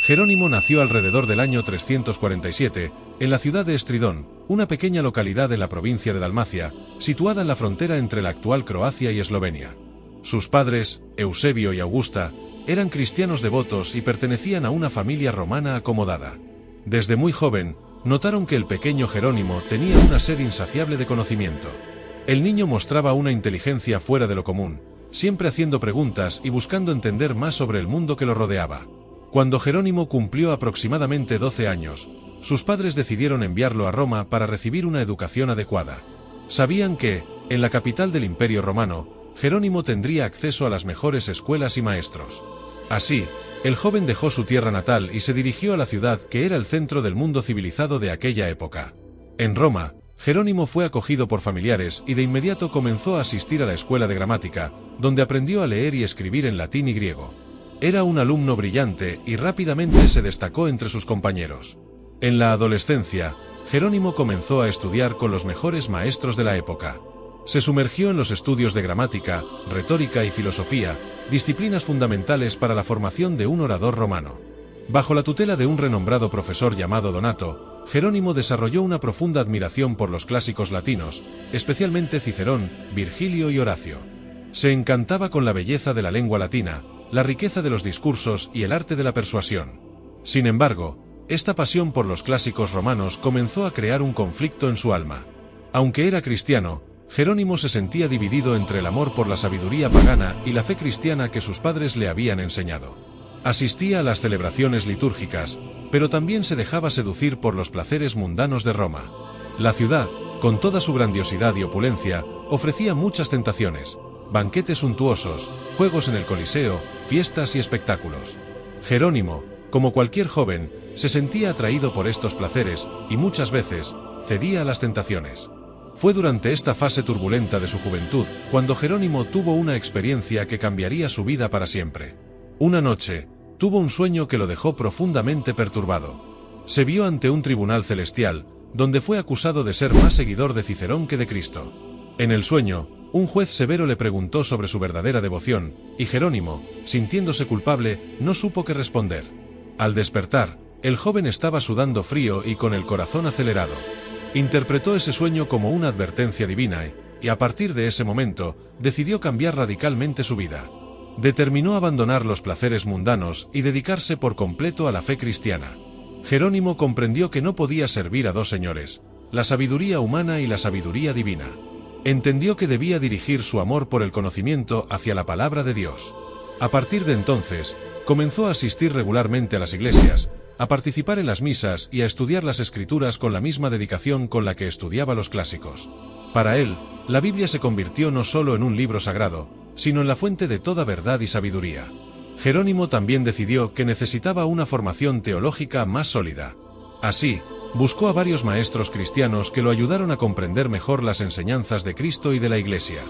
Jerónimo nació alrededor del año 347, en la ciudad de Estridón, una pequeña localidad en la provincia de Dalmacia, situada en la frontera entre la actual Croacia y Eslovenia. Sus padres, Eusebio y Augusta, eran cristianos devotos y pertenecían a una familia romana acomodada. Desde muy joven, notaron que el pequeño Jerónimo tenía una sed insaciable de conocimiento. El niño mostraba una inteligencia fuera de lo común, siempre haciendo preguntas y buscando entender más sobre el mundo que lo rodeaba. Cuando Jerónimo cumplió aproximadamente 12 años, sus padres decidieron enviarlo a Roma para recibir una educación adecuada. Sabían que, en la capital del Imperio Romano, Jerónimo tendría acceso a las mejores escuelas y maestros. Así, el joven dejó su tierra natal y se dirigió a la ciudad que era el centro del mundo civilizado de aquella época. En Roma, Jerónimo fue acogido por familiares y de inmediato comenzó a asistir a la escuela de gramática, donde aprendió a leer y escribir en latín y griego. Era un alumno brillante y rápidamente se destacó entre sus compañeros. En la adolescencia, Jerónimo comenzó a estudiar con los mejores maestros de la época. Se sumergió en los estudios de gramática, retórica y filosofía, disciplinas fundamentales para la formación de un orador romano. Bajo la tutela de un renombrado profesor llamado Donato, Jerónimo desarrolló una profunda admiración por los clásicos latinos, especialmente Cicerón, Virgilio y Horacio. Se encantaba con la belleza de la lengua latina, la riqueza de los discursos y el arte de la persuasión. Sin embargo, esta pasión por los clásicos romanos comenzó a crear un conflicto en su alma. Aunque era cristiano, Jerónimo se sentía dividido entre el amor por la sabiduría pagana y la fe cristiana que sus padres le habían enseñado. Asistía a las celebraciones litúrgicas, pero también se dejaba seducir por los placeres mundanos de Roma. La ciudad, con toda su grandiosidad y opulencia, ofrecía muchas tentaciones: banquetes suntuosos, juegos en el Coliseo, fiestas y espectáculos. Jerónimo, como cualquier joven, se sentía atraído por estos placeres y muchas veces cedía a las tentaciones. Fue durante esta fase turbulenta de su juventud cuando Jerónimo tuvo una experiencia que cambiaría su vida para siempre. Una noche, tuvo un sueño que lo dejó profundamente perturbado. Se vio ante un tribunal celestial, donde fue acusado de ser más seguidor de Cicerón que de Cristo. En el sueño, un juez severo le preguntó sobre su verdadera devoción, y Jerónimo, sintiéndose culpable, no supo qué responder. Al despertar, el joven estaba sudando frío y con el corazón acelerado. Interpretó ese sueño como una advertencia divina y, a partir de ese momento, decidió cambiar radicalmente su vida. Determinó abandonar los placeres mundanos y dedicarse por completo a la fe cristiana. Jerónimo comprendió que no podía servir a dos señores, la sabiduría humana y la sabiduría divina. Entendió que debía dirigir su amor por el conocimiento hacia la palabra de Dios. A partir de entonces, comenzó a asistir regularmente a las iglesias, a participar en las misas y a estudiar las escrituras con la misma dedicación con la que estudiaba los clásicos. Para él, la Biblia se convirtió no solo en un libro sagrado, sino en la fuente de toda verdad y sabiduría. Jerónimo también decidió que necesitaba una formación teológica más sólida. Así, buscó a varios maestros cristianos que lo ayudaron a comprender mejor las enseñanzas de Cristo y de la Iglesia.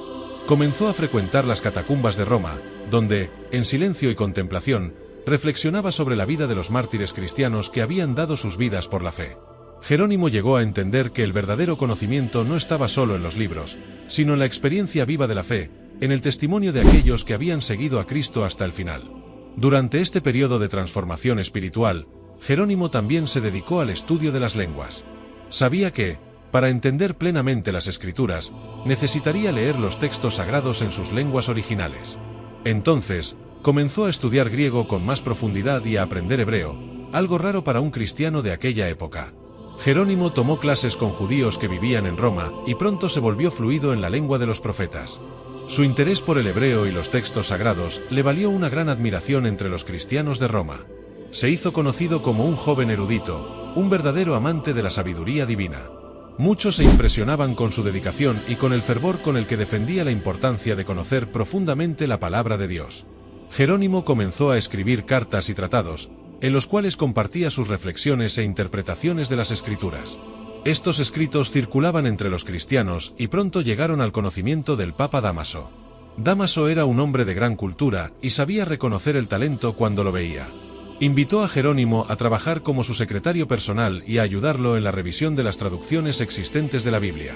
Comenzó a frecuentar las catacumbas de Roma, donde, en silencio y contemplación, reflexionaba sobre la vida de los mártires cristianos que habían dado sus vidas por la fe. Jerónimo llegó a entender que el verdadero conocimiento no estaba solo en los libros, sino en la experiencia viva de la fe, en el testimonio de aquellos que habían seguido a Cristo hasta el final. Durante este periodo de transformación espiritual, Jerónimo también se dedicó al estudio de las lenguas. Sabía que, para entender plenamente las Escrituras, necesitaría leer los textos sagrados en sus lenguas originales. Entonces, comenzó a estudiar griego con más profundidad y a aprender hebreo, algo raro para un cristiano de aquella época. Jerónimo tomó clases con judíos que vivían en Roma y pronto se volvió fluido en la lengua de los profetas. Su interés por el hebreo y los textos sagrados le valió una gran admiración entre los cristianos de Roma. Se hizo conocido como un joven erudito, un verdadero amante de la sabiduría divina. Muchos se impresionaban con su dedicación y con el fervor con el que defendía la importancia de conocer profundamente la palabra de Dios. Jerónimo comenzó a escribir cartas y tratados, en los cuales compartía sus reflexiones e interpretaciones de las Escrituras. Estos escritos circulaban entre los cristianos y pronto llegaron al conocimiento del Papa Dámaso. Dámaso era un hombre de gran cultura y sabía reconocer el talento cuando lo veía. Invitó a Jerónimo a trabajar como su secretario personal y a ayudarlo en la revisión de las traducciones existentes de la Biblia.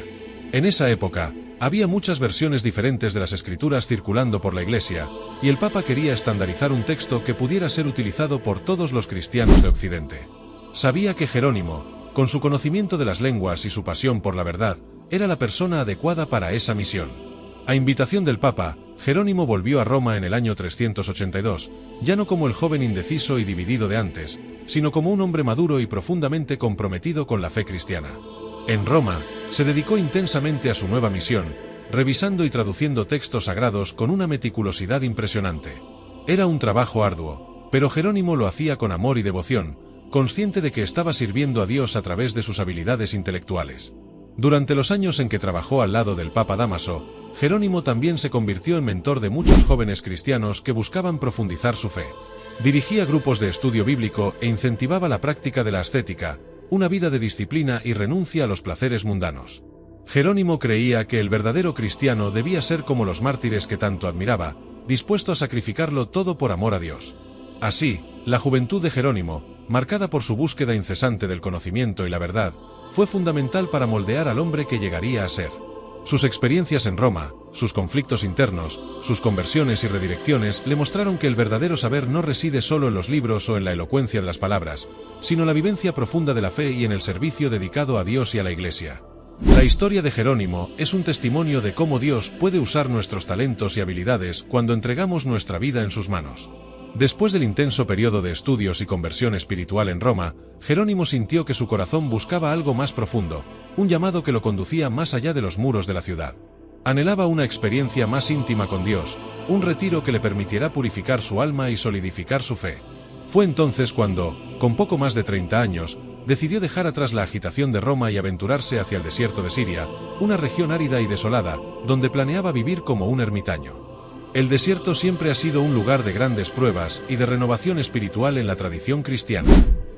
En esa época, Había muchas versiones diferentes de las escrituras circulando por la Iglesia, y el Papa quería estandarizar un texto que pudiera ser utilizado por todos los cristianos de Occidente. Sabía que Jerónimo, con su conocimiento de las lenguas y su pasión por la verdad, era la persona adecuada para esa misión. A invitación del Papa, Jerónimo volvió a Roma en el año 382, ya no como el joven indeciso y dividido de antes, sino como un hombre maduro y profundamente comprometido con la fe cristiana. En Roma, se dedicó intensamente a su nueva misión, revisando y traduciendo textos sagrados con una meticulosidad impresionante. Era un trabajo arduo, pero Jerónimo lo hacía con amor y devoción, consciente de que estaba sirviendo a Dios a través de sus habilidades intelectuales. Durante los años en que trabajó al lado del Papa Dámaso, Jerónimo también se convirtió en mentor de muchos jóvenes cristianos que buscaban profundizar su fe. Dirigía grupos de estudio bíblico e incentivaba la práctica de la ascética, una vida de disciplina y renuncia a los placeres mundanos. Jerónimo creía que el verdadero cristiano debía ser como los mártires que tanto admiraba, dispuesto a sacrificarlo todo por amor a Dios. Así, la juventud de Jerónimo, marcada por su búsqueda incesante del conocimiento y la verdad, fue fundamental para moldear al hombre que llegaría a ser. Sus experiencias en Roma, sus conflictos internos, sus conversiones y redirecciones le mostraron que el verdadero saber no reside solo en los libros o en la elocuencia de las palabras, sino en la vivencia profunda de la fe y en el servicio dedicado a Dios y a la Iglesia. La historia de Jerónimo es un testimonio de cómo Dios puede usar nuestros talentos y habilidades cuando entregamos nuestra vida en sus manos. Después del intenso periodo de estudios y conversión espiritual en Roma, Jerónimo sintió que su corazón buscaba algo más profundo, un llamado que lo conducía más allá de los muros de la ciudad. Anhelaba una experiencia más íntima con Dios, un retiro que le permitiera purificar su alma y solidificar su fe. Fue entonces cuando, con poco más de 30 años, decidió dejar atrás la agitación de Roma y aventurarse hacia el desierto de Siria, una región árida y desolada, donde planeaba vivir como un ermitaño. El desierto siempre ha sido un lugar de grandes pruebas y de renovación espiritual en la tradición cristiana.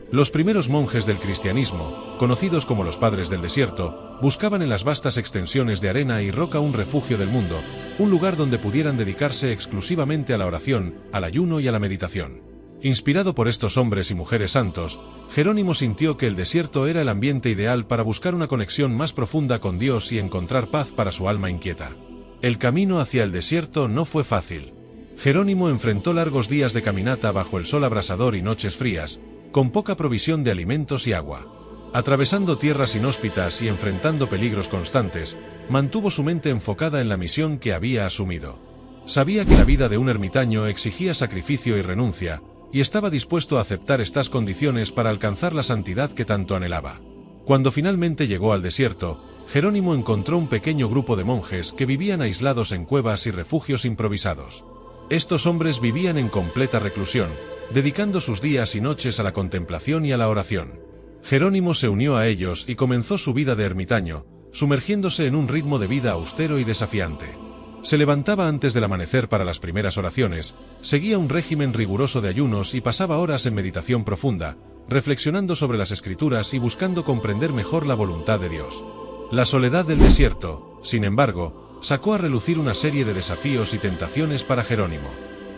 Los primeros monjes del cristianismo, conocidos como los padres del desierto, buscaban en las vastas extensiones de arena y roca un refugio del mundo, un lugar donde pudieran dedicarse exclusivamente a la oración, al ayuno y a la meditación. Inspirado por estos hombres y mujeres santos, Jerónimo sintió que el desierto era el ambiente ideal para buscar una conexión más profunda con Dios y encontrar paz para su alma inquieta. El camino hacia el desierto no fue fácil. Jerónimo enfrentó largos días de caminata bajo el sol abrasador y noches frías, con poca provisión de alimentos y agua. Atravesando tierras inhóspitas y enfrentando peligros constantes, mantuvo su mente enfocada en la misión que había asumido. Sabía que la vida de un ermitaño exigía sacrificio y renuncia, y estaba dispuesto a aceptar estas condiciones para alcanzar la santidad que tanto anhelaba. Cuando finalmente llegó al desierto, Jerónimo encontró un pequeño grupo de monjes que vivían aislados en cuevas y refugios improvisados. Estos hombres vivían en completa reclusión, dedicando sus días y noches a la contemplación y a la oración. Jerónimo se unió a ellos y comenzó su vida de ermitaño, sumergiéndose en un ritmo de vida austero y desafiante. Se levantaba antes del amanecer para las primeras oraciones, seguía un régimen riguroso de ayunos y pasaba horas en meditación profunda, reflexionando sobre las Escrituras y buscando comprender mejor la voluntad de Dios. La soledad del desierto, sin embargo, sacó a relucir una serie de desafíos y tentaciones para Jerónimo.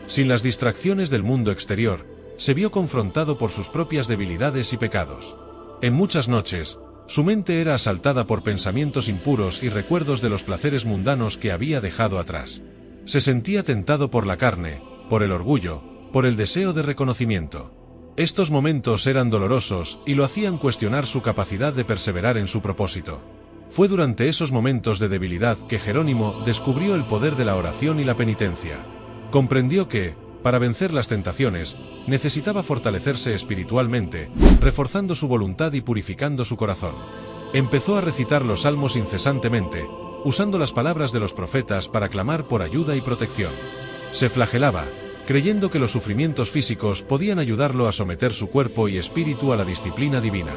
Sin las distracciones del mundo exterior, se vio confrontado por sus propias debilidades y pecados. En muchas noches, su mente era asaltada por pensamientos impuros y recuerdos de los placeres mundanos que había dejado atrás. Se sentía tentado por la carne, por el orgullo, por el deseo de reconocimiento. Estos momentos eran dolorosos y lo hacían cuestionar su capacidad de perseverar en su propósito. Fue durante esos momentos de debilidad que Jerónimo descubrió el poder de la oración y la penitencia. Comprendió que, para vencer las tentaciones, necesitaba fortalecerse espiritualmente, reforzando su voluntad y purificando su corazón. Empezó a recitar los salmos incesantemente, usando las palabras de los profetas para clamar por ayuda y protección. Se flagelaba, creyendo que los sufrimientos físicos podían ayudarlo a someter su cuerpo y espíritu a la disciplina divina.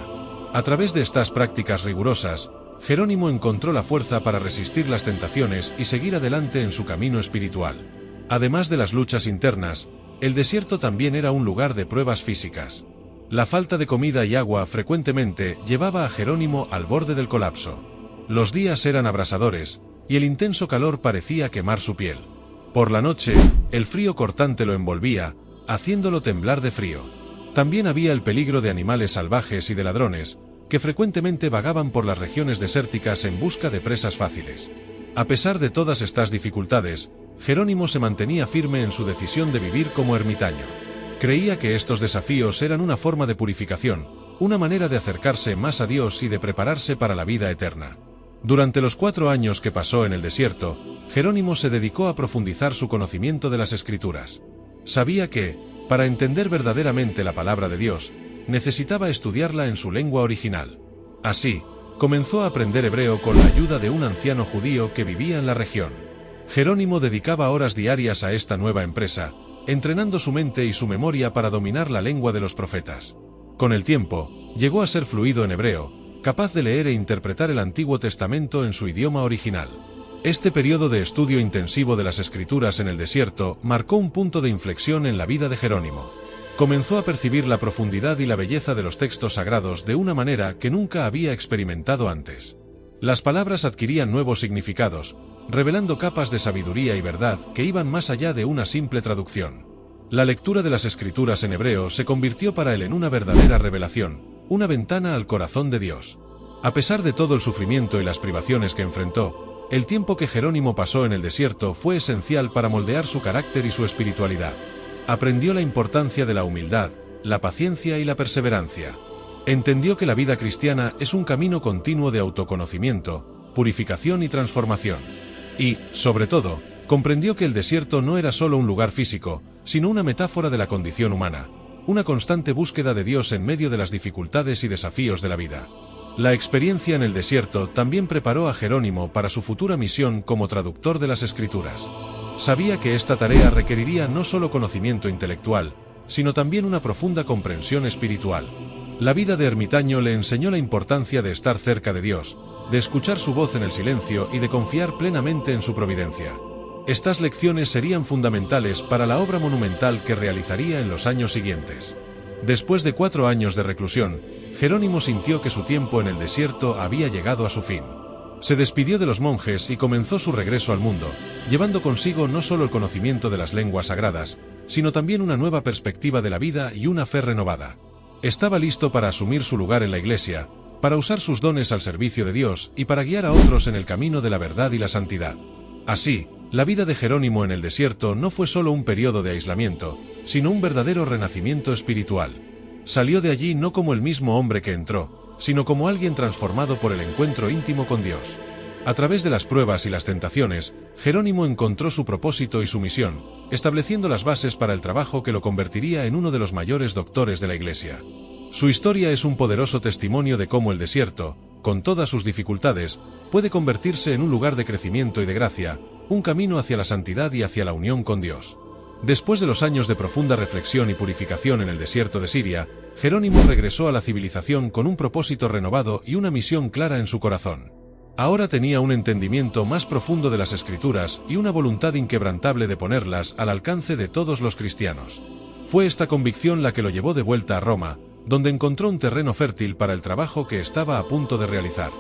A través de estas prácticas rigurosas, Jerónimo encontró la fuerza para resistir las tentaciones y seguir adelante en su camino espiritual. Además de las luchas internas, el desierto también era un lugar de pruebas físicas. La falta de comida y agua frecuentemente llevaba a Jerónimo al borde del colapso. Los días eran abrasadores, y el intenso calor parecía quemar su piel. Por la noche, el frío cortante lo envolvía, haciéndolo temblar de frío. También había el peligro de animales salvajes y de ladrones, que frecuentemente vagaban por las regiones desérticas en busca de presas fáciles. A pesar de todas estas dificultades, Jerónimo se mantenía firme en su decisión de vivir como ermitaño. Creía que estos desafíos eran una forma de purificación, una manera de acercarse más a Dios y de prepararse para la vida eterna. Durante los 4 años que pasó en el desierto, Jerónimo se dedicó a profundizar su conocimiento de las Escrituras. Sabía que, para entender verdaderamente la palabra de Dios, necesitaba estudiarla en su lengua original. Así, comenzó a aprender hebreo con la ayuda de un anciano judío que vivía en la región. Jerónimo dedicaba horas diarias a esta nueva empresa, entrenando su mente y su memoria para dominar la lengua de los profetas. Con el tiempo, llegó a ser fluido en hebreo, capaz de leer e interpretar el Antiguo Testamento en su idioma original. Este periodo de estudio intensivo de las Escrituras en el desierto marcó un punto de inflexión en la vida de Jerónimo. Comenzó a percibir la profundidad y la belleza de los textos sagrados de una manera que nunca había experimentado antes. Las palabras adquirían nuevos significados, revelando capas de sabiduría y verdad que iban más allá de una simple traducción. La lectura de las Escrituras en hebreo se convirtió para él en una verdadera revelación, una ventana al corazón de Dios. A pesar de todo el sufrimiento y las privaciones que enfrentó, el tiempo que Jerónimo pasó en el desierto fue esencial para moldear su carácter y su espiritualidad. Aprendió la importancia de la humildad, la paciencia y la perseverancia. Entendió que la vida cristiana es un camino continuo de autoconocimiento, purificación y transformación. Y, sobre todo, comprendió que el desierto no era solo un lugar físico, sino una metáfora de la condición humana, una constante búsqueda de Dios en medio de las dificultades y desafíos de la vida. La experiencia en el desierto también preparó a Jerónimo para su futura misión como traductor de las Escrituras. Sabía que esta tarea requeriría no solo conocimiento intelectual, sino también una profunda comprensión espiritual. La vida de ermitaño le enseñó la importancia de estar cerca de Dios, de escuchar su voz en el silencio y de confiar plenamente en su providencia. Estas lecciones serían fundamentales para la obra monumental que realizaría en los años siguientes. Después de 4 años de reclusión, Jerónimo sintió que su tiempo en el desierto había llegado a su fin. Se despidió de los monjes y comenzó su regreso al mundo, llevando consigo no solo el conocimiento de las lenguas sagradas, sino también una nueva perspectiva de la vida y una fe renovada. Estaba listo para asumir su lugar en la Iglesia, para usar sus dones al servicio de Dios y para guiar a otros en el camino de la verdad y la santidad. Así, la vida de Jerónimo en el desierto no fue solo un periodo de aislamiento, sino un verdadero renacimiento espiritual. Salió de allí no como el mismo hombre que entró, sino como alguien transformado por el encuentro íntimo con Dios. A través de las pruebas y las tentaciones, Jerónimo encontró su propósito y su misión, estableciendo las bases para el trabajo que lo convertiría en uno de los mayores doctores de la Iglesia. Su historia es un poderoso testimonio de cómo el desierto, con todas sus dificultades, puede convertirse en un lugar de crecimiento y de gracia, un camino hacia la santidad y hacia la unión con Dios. Después de los años de profunda reflexión y purificación en el desierto de Siria, Jerónimo regresó a la civilización con un propósito renovado y una misión clara en su corazón. Ahora tenía un entendimiento más profundo de las Escrituras y una voluntad inquebrantable de ponerlas al alcance de todos los cristianos. Fue esta convicción la que lo llevó de vuelta a Roma, donde encontró un terreno fértil para el trabajo que estaba a punto de realizar.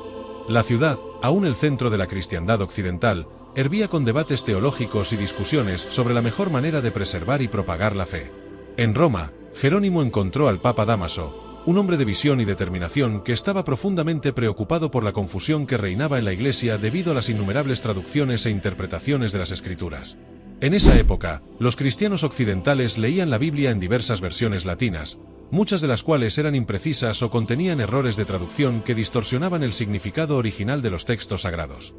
La ciudad, aún el centro de la cristiandad occidental, hervía con debates teológicos y discusiones sobre la mejor manera de preservar y propagar la fe. En Roma, Jerónimo encontró al Papa Dámaso, un hombre de visión y determinación que estaba profundamente preocupado por la confusión que reinaba en la Iglesia debido a las innumerables traducciones e interpretaciones de las Escrituras. En esa época, los cristianos occidentales leían la Biblia en diversas versiones latinas, muchas de las cuales eran imprecisas o contenían errores de traducción que distorsionaban el significado original de los textos sagrados.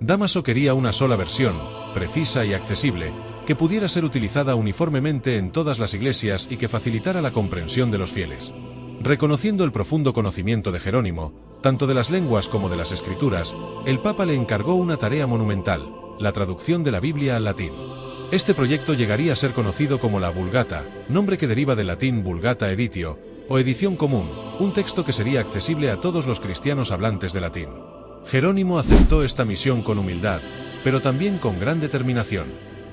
Dámaso quería una sola versión, precisa y accesible, que pudiera ser utilizada uniformemente en todas las iglesias y que facilitara la comprensión de los fieles. Reconociendo el profundo conocimiento de Jerónimo, tanto de las lenguas como de las Escrituras, el Papa le encargó una tarea monumental, la traducción de la Biblia al latín. Este proyecto llegaría a ser conocido como la Vulgata, nombre que deriva del latín Vulgata Editio, o edición común, un texto que sería accesible a todos los cristianos hablantes de latín. Jerónimo aceptó esta misión con humildad, pero también con gran determinación.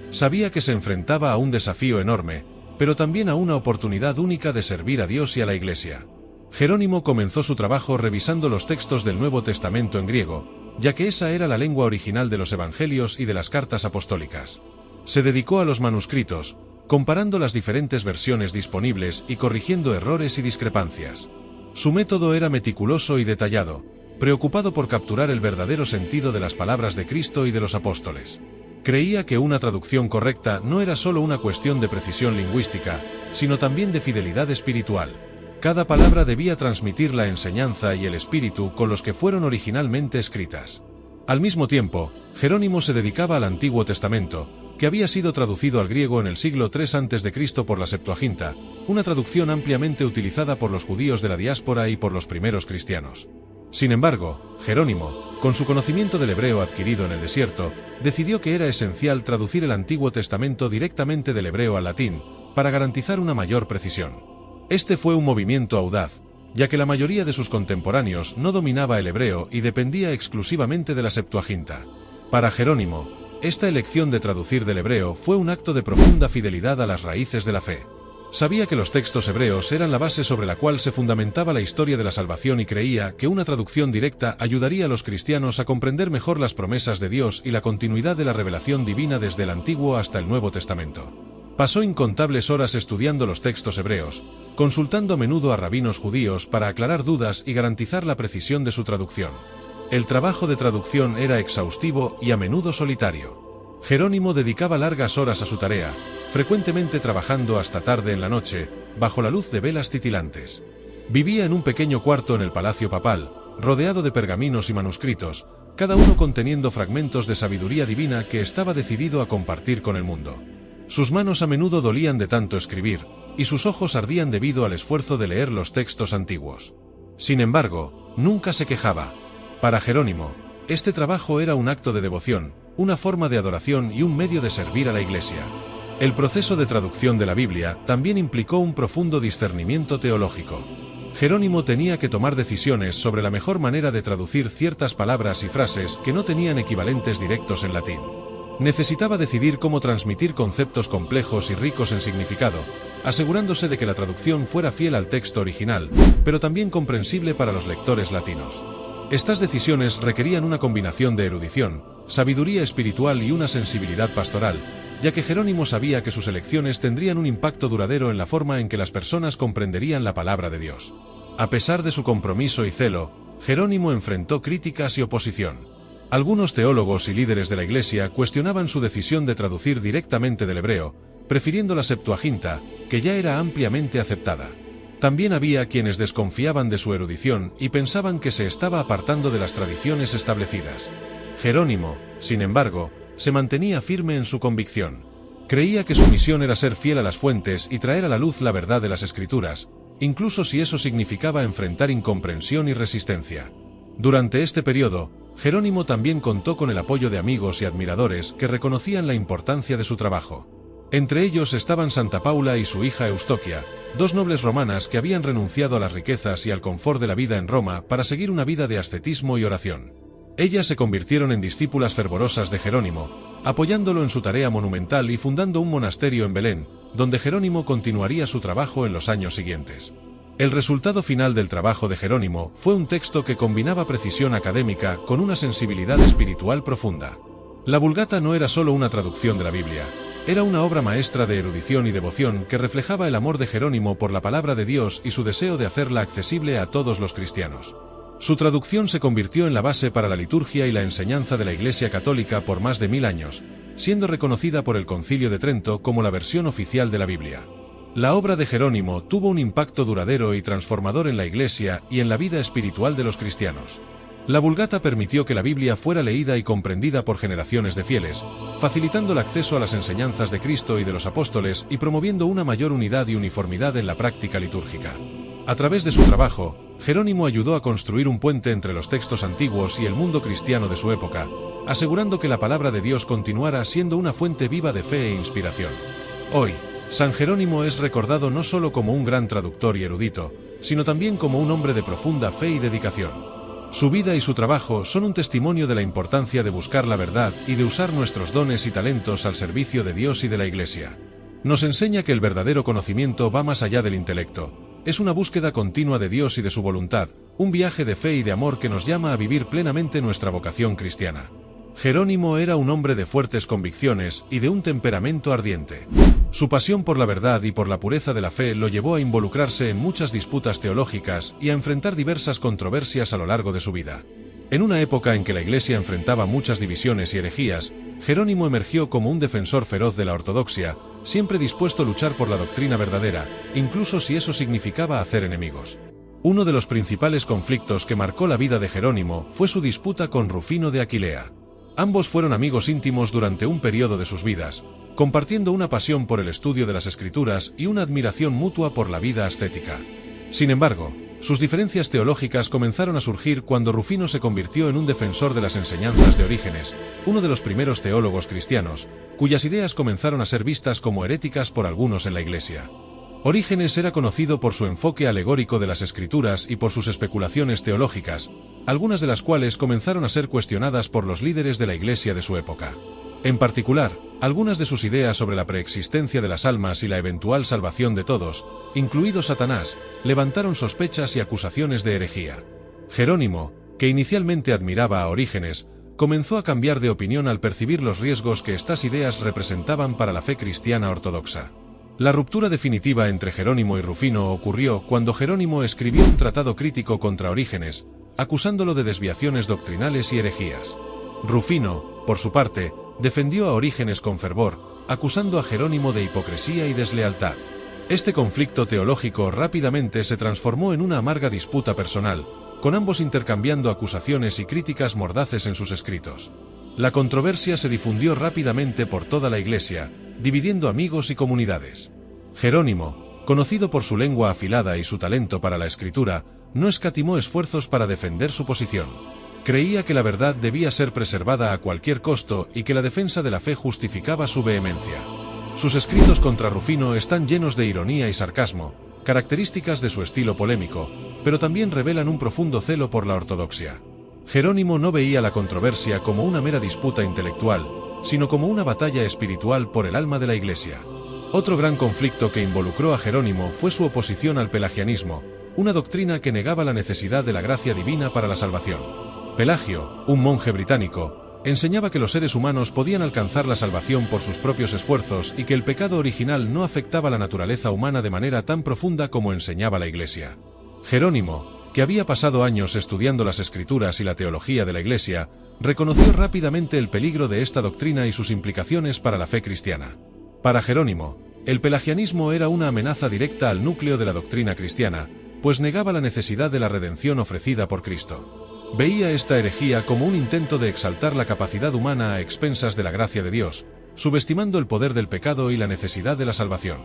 Sabía que se enfrentaba a un desafío enorme, pero también a una oportunidad única de servir a Dios y a la Iglesia. Jerónimo comenzó su trabajo revisando los textos del Nuevo Testamento en griego, ya que esa era la lengua original de los Evangelios y de las cartas apostólicas. Se dedicó a los manuscritos, comparando las diferentes versiones disponibles y corrigiendo errores y discrepancias. Su método era meticuloso y detallado, preocupado por capturar el verdadero sentido de las palabras de Cristo y de los apóstoles. Creía que una traducción correcta no era solo una cuestión de precisión lingüística, sino también de fidelidad espiritual. Cada palabra debía transmitir la enseñanza y el espíritu con los que fueron originalmente escritas. Al mismo tiempo, Jerónimo se dedicaba al Antiguo Testamento, que había sido traducido al griego en el siglo III a.C. por la Septuaginta, una traducción ampliamente utilizada por los judíos de la diáspora y por los primeros cristianos. Sin embargo, Jerónimo, con su conocimiento del hebreo adquirido en el desierto, decidió que era esencial traducir el Antiguo Testamento directamente del hebreo al latín, para garantizar una mayor precisión. Este fue un movimiento audaz, ya que la mayoría de sus contemporáneos no dominaba el hebreo y dependía exclusivamente de la Septuaginta. Para Jerónimo, esta elección de traducir del hebreo fue un acto de profunda fidelidad a las raíces de la fe. Sabía que los textos hebreos eran la base sobre la cual se fundamentaba la historia de la salvación y creía que una traducción directa ayudaría a los cristianos a comprender mejor las promesas de Dios y la continuidad de la revelación divina desde el Antiguo hasta el Nuevo Testamento. Pasó incontables horas estudiando los textos hebreos, consultando a menudo a rabinos judíos para aclarar dudas y garantizar la precisión de su traducción. El trabajo de traducción era exhaustivo y a menudo solitario. Jerónimo dedicaba largas horas a su tarea, frecuentemente trabajando hasta tarde en la noche, bajo la luz de velas titilantes. Vivía en un pequeño cuarto en el palacio papal, rodeado de pergaminos y manuscritos, cada uno conteniendo fragmentos de sabiduría divina que estaba decidido a compartir con el mundo. Sus manos a menudo dolían de tanto escribir, y sus ojos ardían debido al esfuerzo de leer los textos antiguos. Sin embargo, nunca se quejaba. Para Jerónimo, este trabajo era un acto de devoción, una forma de adoración y un medio de servir a la Iglesia. El proceso de traducción de la Biblia también implicó un profundo discernimiento teológico. Jerónimo tenía que tomar decisiones sobre la mejor manera de traducir ciertas palabras y frases que no tenían equivalentes directos en latín. Necesitaba decidir cómo transmitir conceptos complejos y ricos en significado, asegurándose de que la traducción fuera fiel al texto original, pero también comprensible para los lectores latinos. Estas decisiones requerían una combinación de erudición, sabiduría espiritual y una sensibilidad pastoral, ya que Jerónimo sabía que sus elecciones tendrían un impacto duradero en la forma en que las personas comprenderían la palabra de Dios. A pesar de su compromiso y celo, Jerónimo enfrentó críticas y oposición. Algunos teólogos y líderes de la Iglesia cuestionaban su decisión de traducir directamente del hebreo, prefiriendo la Septuaginta, que ya era ampliamente aceptada. También había quienes desconfiaban de su erudición y pensaban que se estaba apartando de las tradiciones establecidas. Jerónimo, sin embargo, se mantenía firme en su convicción. Creía que su misión era ser fiel a las fuentes y traer a la luz la verdad de las Escrituras, incluso si eso significaba enfrentar incomprensión y resistencia. Durante este periodo, Jerónimo también contó con el apoyo de amigos y admiradores que reconocían la importancia de su trabajo. Entre ellos estaban Santa Paula y su hija Eustoquia, dos nobles romanas que habían renunciado a las riquezas y al confort de la vida en Roma para seguir una vida de ascetismo y oración. Ellas se convirtieron en discípulas fervorosas de Jerónimo, apoyándolo en su tarea monumental y fundando un monasterio en Belén, donde Jerónimo continuaría su trabajo en los años siguientes. El resultado final del trabajo de Jerónimo fue un texto que combinaba precisión académica con una sensibilidad espiritual profunda. La Vulgata no era solo una traducción de la Biblia, era una obra maestra de erudición y devoción que reflejaba el amor de Jerónimo por la palabra de Dios y su deseo de hacerla accesible a todos los cristianos. Su traducción se convirtió en la base para la liturgia y la enseñanza de la Iglesia Católica por más de 1000 años, siendo reconocida por el Concilio de Trento como la versión oficial de la Biblia. La obra de Jerónimo tuvo un impacto duradero y transformador en la Iglesia y en la vida espiritual de los cristianos. La Vulgata permitió que la Biblia fuera leída y comprendida por generaciones de fieles, facilitando el acceso a las enseñanzas de Cristo y de los apóstoles y promoviendo una mayor unidad y uniformidad en la práctica litúrgica. A través de su trabajo, Jerónimo ayudó a construir un puente entre los textos antiguos y el mundo cristiano de su época, asegurando que la palabra de Dios continuara siendo una fuente viva de fe e inspiración. Hoy, San Jerónimo es recordado no solo como un gran traductor y erudito, sino también como un hombre de profunda fe y dedicación. Su vida y su trabajo son un testimonio de la importancia de buscar la verdad y de usar nuestros dones y talentos al servicio de Dios y de la Iglesia. Nos enseña que el verdadero conocimiento va más allá del intelecto. Es una búsqueda continua de Dios y de su voluntad, un viaje de fe y de amor que nos llama a vivir plenamente nuestra vocación cristiana. Jerónimo era un hombre de fuertes convicciones y de un temperamento ardiente. Su pasión por la verdad y por la pureza de la fe lo llevó a involucrarse en muchas disputas teológicas y a enfrentar diversas controversias a lo largo de su vida. En una época en que la Iglesia enfrentaba muchas divisiones y herejías, Jerónimo emergió como un defensor feroz de la ortodoxia, siempre dispuesto a luchar por la doctrina verdadera, incluso si eso significaba hacer enemigos. Uno de los principales conflictos que marcó la vida de Jerónimo fue su disputa con Rufino de Aquilea. Ambos fueron amigos íntimos durante un periodo de sus vidas, compartiendo una pasión por el estudio de las Escrituras y una admiración mutua por la vida ascética. Sin embargo, sus diferencias teológicas comenzaron a surgir cuando Rufino se convirtió en un defensor de las enseñanzas de Orígenes, uno de los primeros teólogos cristianos, cuyas ideas comenzaron a ser vistas como heréticas por algunos en la Iglesia. Orígenes era conocido por su enfoque alegórico de las Escrituras y por sus especulaciones teológicas, algunas de las cuales comenzaron a ser cuestionadas por los líderes de la Iglesia de su época. En particular, algunas de sus ideas sobre la preexistencia de las almas y la eventual salvación de todos, incluido Satanás, levantaron sospechas y acusaciones de herejía. Jerónimo, que inicialmente admiraba a Orígenes, comenzó a cambiar de opinión al percibir los riesgos que estas ideas representaban para la fe cristiana ortodoxa. La ruptura definitiva entre Jerónimo y Rufino ocurrió cuando Jerónimo escribió un tratado crítico contra Orígenes, acusándolo de desviaciones doctrinales y herejías. Rufino, por su parte, defendió a Orígenes con fervor, acusando a Jerónimo de hipocresía y deslealtad. Este conflicto teológico rápidamente se transformó en una amarga disputa personal, con ambos intercambiando acusaciones y críticas mordaces en sus escritos. La controversia se difundió rápidamente por toda la Iglesia, dividiendo amigos y comunidades. Jerónimo, conocido por su lengua afilada y su talento para la escritura, no escatimó esfuerzos para defender su posición. Creía que la verdad debía ser preservada a cualquier costo y que la defensa de la fe justificaba su vehemencia. Sus escritos contra Rufino están llenos de ironía y sarcasmo, características de su estilo polémico, pero también revelan un profundo celo por la ortodoxia. Jerónimo no veía la controversia como una mera disputa intelectual, sino como una batalla espiritual por el alma de la Iglesia. Otro gran conflicto que involucró a Jerónimo fue su oposición al pelagianismo, una doctrina que negaba la necesidad de la gracia divina para la salvación. Pelagio, un monje británico, enseñaba que los seres humanos podían alcanzar la salvación por sus propios esfuerzos y que el pecado original no afectaba la naturaleza humana de manera tan profunda como enseñaba la Iglesia. Jerónimo, que había pasado años estudiando las Escrituras y la teología de la Iglesia, reconoció rápidamente el peligro de esta doctrina y sus implicaciones para la fe cristiana. Para Jerónimo, el pelagianismo era una amenaza directa al núcleo de la doctrina cristiana, pues negaba la necesidad de la redención ofrecida por Cristo. Veía esta herejía como un intento de exaltar la capacidad humana a expensas de la gracia de Dios, subestimando el poder del pecado y la necesidad de la salvación.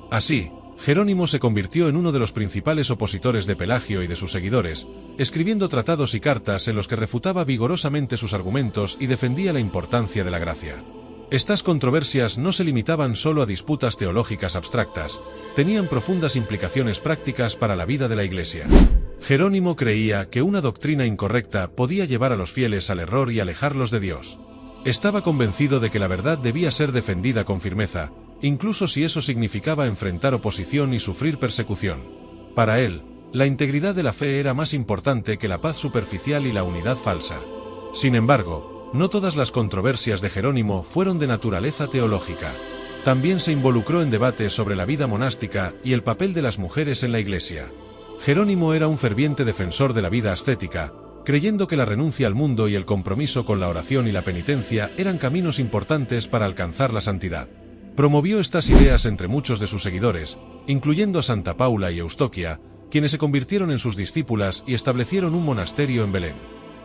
Así, Jerónimo se convirtió en uno de los principales opositores de Pelagio y de sus seguidores, escribiendo tratados y cartas en los que refutaba vigorosamente sus argumentos y defendía la importancia de la gracia. Estas controversias no se limitaban solo a disputas teológicas abstractas, tenían profundas implicaciones prácticas para la vida de la Iglesia. Jerónimo creía que una doctrina incorrecta podía llevar a los fieles al error y alejarlos de Dios. Estaba convencido de que la verdad debía ser defendida con firmeza, incluso si eso significaba enfrentar oposición y sufrir persecución. Para él, la integridad de la fe era más importante que la paz superficial y la unidad falsa. Sin embargo, no todas las controversias de Jerónimo fueron de naturaleza teológica. También se involucró en debates sobre la vida monástica y el papel de las mujeres en la Iglesia. Jerónimo era un ferviente defensor de la vida ascética, creyendo que la renuncia al mundo y el compromiso con la oración y la penitencia eran caminos importantes para alcanzar la santidad. Promovió estas ideas entre muchos de sus seguidores, incluyendo a Santa Paula y Eustoquia, quienes se convirtieron en sus discípulas y establecieron un monasterio en Belén.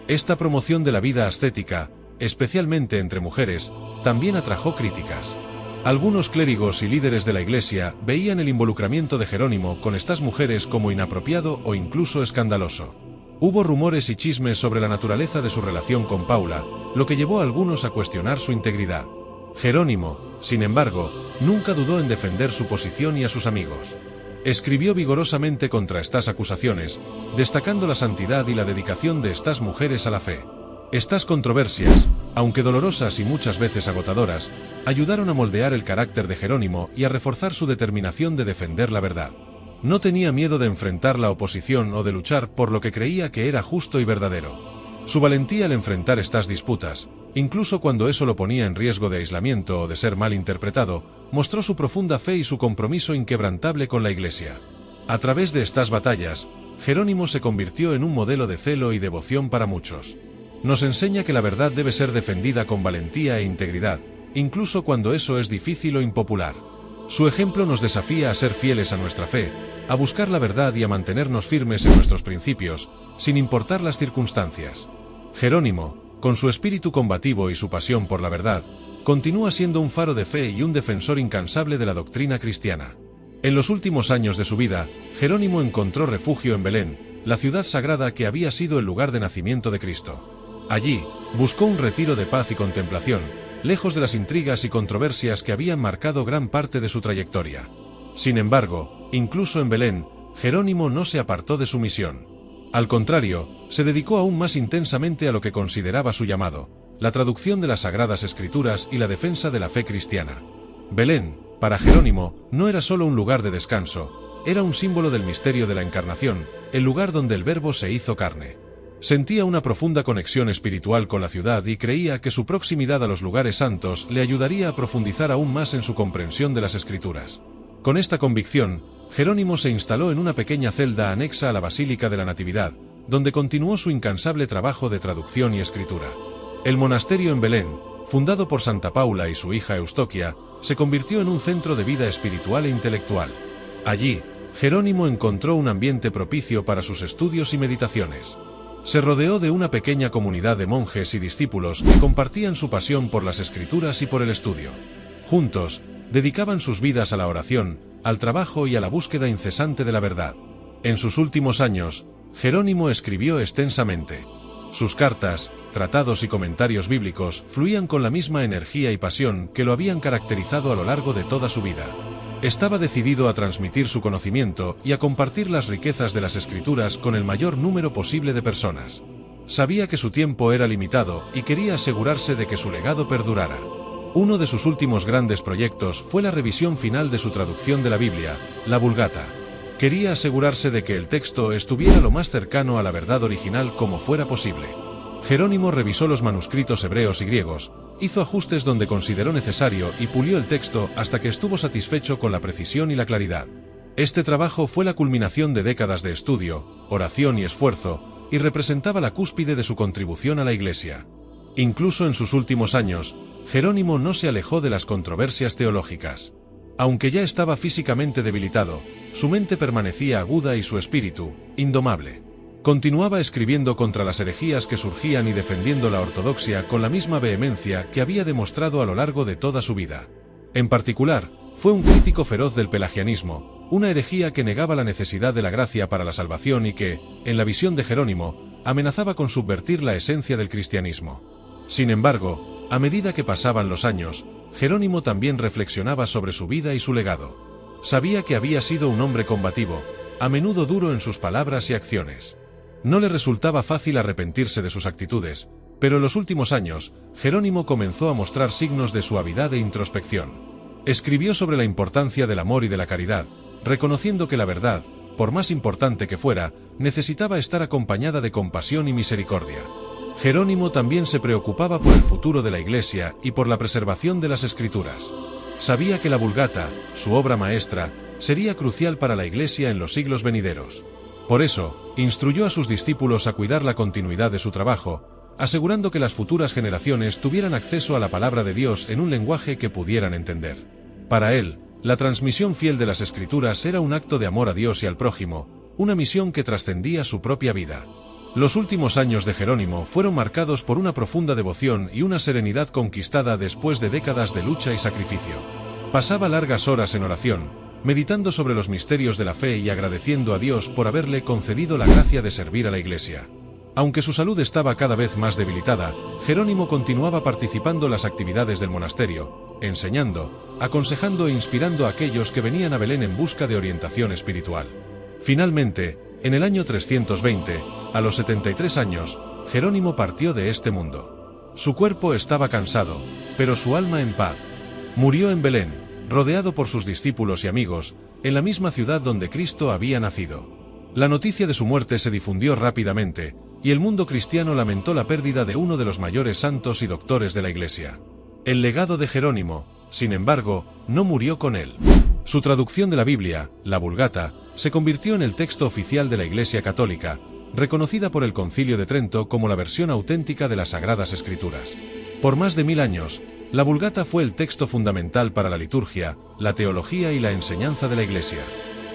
Esta promoción de la vida ascética, especialmente entre mujeres, también atrajo críticas. Algunos clérigos y líderes de la Iglesia veían el involucramiento de Jerónimo con estas mujeres como inapropiado o incluso escandaloso. Hubo rumores y chismes sobre la naturaleza de su relación con Paula, lo que llevó a algunos a cuestionar su integridad. Jerónimo, sin embargo, nunca dudó en defender su posición y a sus amigos. Escribió vigorosamente contra estas acusaciones, destacando la santidad y la dedicación de estas mujeres a la fe. Estas controversias, aunque dolorosas y muchas veces agotadoras, ayudaron a moldear el carácter de Jerónimo y a reforzar su determinación de defender la verdad. No tenía miedo de enfrentar la oposición o de luchar por lo que creía que era justo y verdadero. Su valentía al enfrentar estas disputas, Incluso cuando eso lo ponía en riesgo de aislamiento o de ser mal interpretado, mostró su profunda fe y su compromiso inquebrantable con la Iglesia. A través de estas batallas, Jerónimo se convirtió en un modelo de celo y devoción para muchos. Nos enseña que la verdad debe ser defendida con valentía e integridad, incluso cuando eso es difícil o impopular. Su ejemplo nos desafía a ser fieles a nuestra fe, a buscar la verdad y a mantenernos firmes en nuestros principios, sin importar las circunstancias. Jerónimo, con su espíritu combativo y su pasión por la verdad, continúa siendo un faro de fe y un defensor incansable de la doctrina cristiana. En los últimos años de su vida, Jerónimo encontró refugio en Belén, la ciudad sagrada que había sido el lugar de nacimiento de Cristo. Allí, buscó un retiro de paz y contemplación, lejos de las intrigas y controversias que habían marcado gran parte de su trayectoria. Sin embargo, incluso en Belén, Jerónimo no se apartó de su misión. Al contrario, se dedicó aún más intensamente a lo que consideraba su llamado, la traducción de las Sagradas Escrituras y la defensa de la fe cristiana. Belén, para Jerónimo, no era solo un lugar de descanso, era un símbolo del misterio de la Encarnación, el lugar donde el Verbo se hizo carne. Sentía una profunda conexión espiritual con la ciudad y creía que su proximidad a los lugares santos le ayudaría a profundizar aún más en su comprensión de las Escrituras. Con esta convicción, Jerónimo se instaló en una pequeña celda anexa a la Basílica de la Natividad, donde continuó su incansable trabajo de traducción y escritura. El monasterio en Belén, fundado por Santa Paula y su hija Eustoquia, se convirtió en un centro de vida espiritual e intelectual. Allí, Jerónimo encontró un ambiente propicio para sus estudios y meditaciones. Se rodeó de una pequeña comunidad de monjes y discípulos que compartían su pasión por las Escrituras y por el estudio. Juntos, dedicaban sus vidas a la oración, al trabajo y a la búsqueda incesante de la verdad. En sus últimos años, Jerónimo escribió extensamente. Sus cartas, tratados y comentarios bíblicos fluían con la misma energía y pasión que lo habían caracterizado a lo largo de toda su vida. Estaba decidido a transmitir su conocimiento y a compartir las riquezas de las Escrituras con el mayor número posible de personas. Sabía que su tiempo era limitado y quería asegurarse de que su legado perdurara. Uno de sus últimos grandes proyectos fue la revisión final de su traducción de la Biblia, la Vulgata. Quería asegurarse de que el texto estuviera lo más cercano a la verdad original como fuera posible. Jerónimo revisó los manuscritos hebreos y griegos, hizo ajustes donde consideró necesario y pulió el texto hasta que estuvo satisfecho con la precisión y la claridad. Este trabajo fue la culminación de décadas de estudio, oración y esfuerzo, y representaba la cúspide de su contribución a la Iglesia. Incluso en sus últimos años, Jerónimo no se alejó de las controversias teológicas. Aunque ya estaba físicamente debilitado, su mente permanecía aguda y su espíritu, indomable. Continuaba escribiendo contra las herejías que surgían y defendiendo la ortodoxia con la misma vehemencia que había demostrado a lo largo de toda su vida. En particular, fue un crítico feroz del pelagianismo, una herejía que negaba la necesidad de la gracia para la salvación y que, en la visión de Jerónimo, amenazaba con subvertir la esencia del cristianismo. Sin embargo, a medida que pasaban los años, Jerónimo también reflexionaba sobre su vida y su legado. Sabía que había sido un hombre combativo, a menudo duro en sus palabras y acciones. No le resultaba fácil arrepentirse de sus actitudes, pero en los últimos años, Jerónimo comenzó a mostrar signos de suavidad e introspección. Escribió sobre la importancia del amor y de la caridad, reconociendo que la verdad, por más importante que fuera, necesitaba estar acompañada de compasión y misericordia. Jerónimo también se preocupaba por el futuro de la Iglesia y por la preservación de las Escrituras. Sabía que la Vulgata, su obra maestra, sería crucial para la Iglesia en los siglos venideros. Por eso, instruyó a sus discípulos a cuidar la continuidad de su trabajo, asegurando que las futuras generaciones tuvieran acceso a la palabra de Dios en un lenguaje que pudieran entender. Para él, la transmisión fiel de las Escrituras era un acto de amor a Dios y al prójimo, una misión que trascendía su propia vida. Los últimos años de Jerónimo fueron marcados por una profunda devoción y una serenidad conquistada después de décadas de lucha y sacrificio. Pasaba largas horas en oración, meditando sobre los misterios de la fe y agradeciendo a Dios por haberle concedido la gracia de servir a la Iglesia. Aunque su salud estaba cada vez más debilitada, Jerónimo continuaba participando en las actividades del monasterio, enseñando, aconsejando e inspirando a aquellos que venían a Belén en busca de orientación espiritual. Finalmente, en el año 320, a los 73 años, Jerónimo partió de este mundo. Su cuerpo estaba cansado, pero su alma en paz. Murió en Belén, rodeado por sus discípulos y amigos, en la misma ciudad donde Cristo había nacido. La noticia de su muerte se difundió rápidamente, y el mundo cristiano lamentó la pérdida de uno de los mayores santos y doctores de la Iglesia. El legado de Jerónimo, sin embargo, no murió con él. Su traducción de la Biblia, la Vulgata, se convirtió en el texto oficial de la Iglesia Católica, reconocida por el Concilio de Trento como la versión auténtica de las Sagradas Escrituras. Por más de 1000 años, la Vulgata fue el texto fundamental para la liturgia, la teología y la enseñanza de la Iglesia.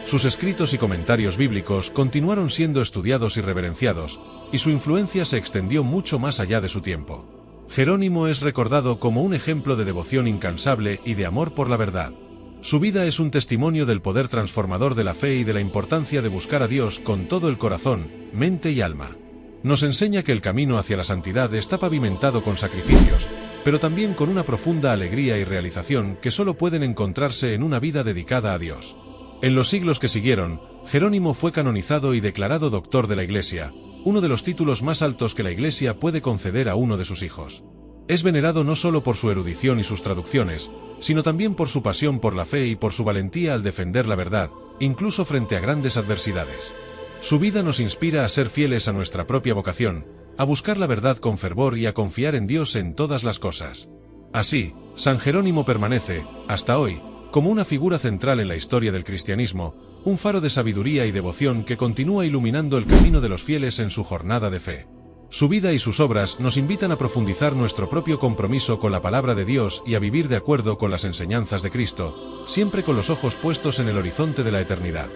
Sus escritos y comentarios bíblicos continuaron siendo estudiados y reverenciados, y su influencia se extendió mucho más allá de su tiempo. Jerónimo es recordado como un ejemplo de devoción incansable y de amor por la verdad. Su vida es un testimonio del poder transformador de la fe y de la importancia de buscar a Dios con todo el corazón, mente y alma. Nos enseña que el camino hacia la santidad está pavimentado con sacrificios, pero también con una profunda alegría y realización que solo pueden encontrarse en una vida dedicada a Dios. En los siglos que siguieron, Jerónimo fue canonizado y declarado doctor de la Iglesia, uno de los títulos más altos que la Iglesia puede conceder a uno de sus hijos. Es venerado no solo por su erudición y sus traducciones, sino también por su pasión por la fe y por su valentía al defender la verdad, incluso frente a grandes adversidades. Su vida nos inspira a ser fieles a nuestra propia vocación, a buscar la verdad con fervor y a confiar en Dios en todas las cosas. Así, San Jerónimo permanece, hasta hoy, como una figura central en la historia del cristianismo, un faro de sabiduría y devoción que continúa iluminando el camino de los fieles en su jornada de fe. Su vida y sus obras nos invitan a profundizar nuestro propio compromiso con la palabra de Dios y a vivir de acuerdo con las enseñanzas de Cristo, siempre con los ojos puestos en el horizonte de la eternidad.